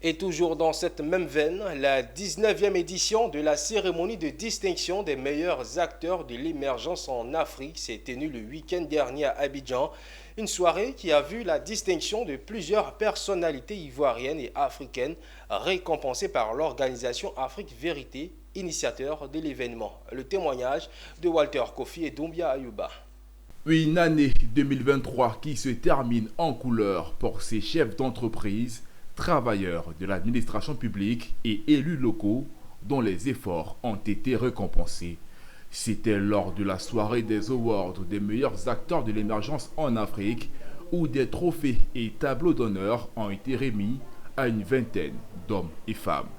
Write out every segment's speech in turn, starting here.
Et toujours dans cette même veine, la 19e édition de la cérémonie de distinction des meilleurs acteurs de l'émergence en Afrique s'est tenue le week-end dernier à Abidjan. Une soirée qui a vu la distinction de plusieurs personnalités ivoiriennes et africaines récompensées par l'organisation Afrique Vérité, initiateur de l'événement. Le témoignage de Walter Kofi et Doumbia Ayuba. Une année 2023 qui se termine en couleur pour ces chefs d'entreprise, travailleurs de l'administration publique et élus locaux dont les efforts ont été récompensés. C'était lors de la soirée des awards des meilleurs acteurs de l'émergence en Afrique où des trophées et tableaux d'honneur ont été remis à une vingtaine d'hommes et femmes.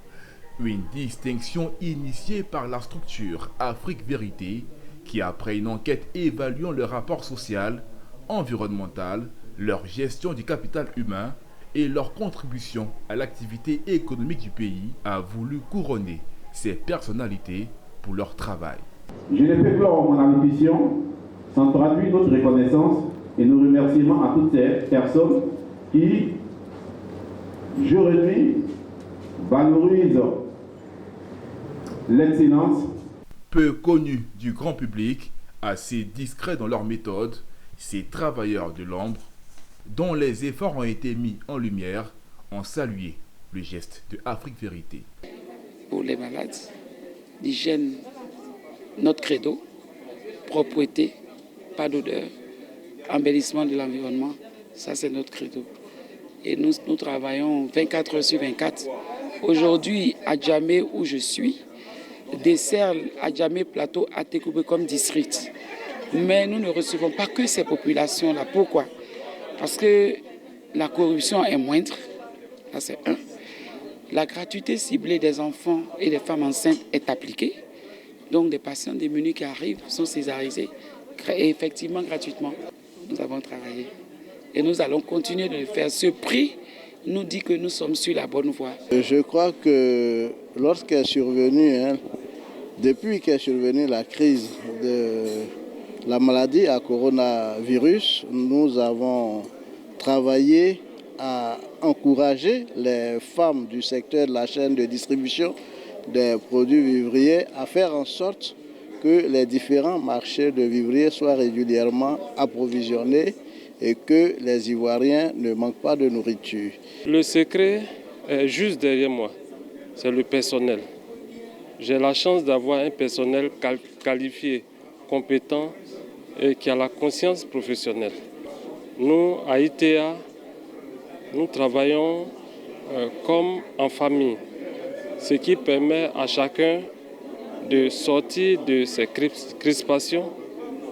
Une distinction initiée par la structure Afrique Vérité qui, après une enquête évaluant leur rapport social, environnemental, leur gestion du capital humain et leur contribution à l'activité économique du pays, a voulu couronner ces personnalités pour leur travail. Je ne peux clore mon allocution sans traduire notre reconnaissance et nos remerciements à toutes ces personnes qui, jour et nuit, valorisent l'excellence. Peu connus du grand public, assez discrets dans leur méthode, ces travailleurs de l'ombre, dont les efforts ont été mis en lumière, ont salué le geste de Afrique Vérité. Pour les malades, l'hygiène, notre credo, propreté, pas d'odeur, embellissement de l'environnement, ça c'est notre credo. Et nous travaillons 24 heures sur 24. Aujourd'hui, à Djamé où je suis, dessert à Djamé Plateau à Tékoubé comme district. Mais nous ne recevons pas que ces populations-là. Pourquoi ? Parce que la corruption est moindre, ça c'est un. La gratuité ciblée des enfants et des femmes enceintes est appliquée. Donc des patients démunis qui arrivent sont césarisés et effectivement gratuitement. Nous avons travaillé et nous allons continuer de le faire. Ce prix nous dit que nous sommes sur la bonne voie. Je crois que lorsqu'est survenue, depuis qu'est survenue la crise de la maladie à coronavirus, nous avons travaillé à encourager les femmes du secteur de la chaîne de distribution des produits vivriers à faire en sorte que les différents marchés de vivriers soient régulièrement approvisionnés et que les Ivoiriens ne manquent pas de nourriture. Le secret est juste derrière moi, c'est le personnel. J'ai la chance d'avoir un personnel qualifié, compétent et qui a la conscience professionnelle. Nous, à ITA, nous travaillons comme en famille, ce qui permet à chacun de sortir de ses crispations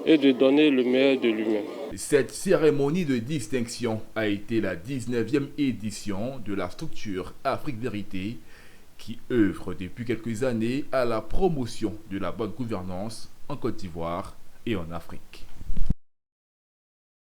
et de donner le meilleur de lui-même. Cette cérémonie de distinction a été la 19e édition de la structure Afrique Vérité qui œuvre depuis quelques années à la promotion de la bonne gouvernance en Côte d'Ivoire et en Afrique.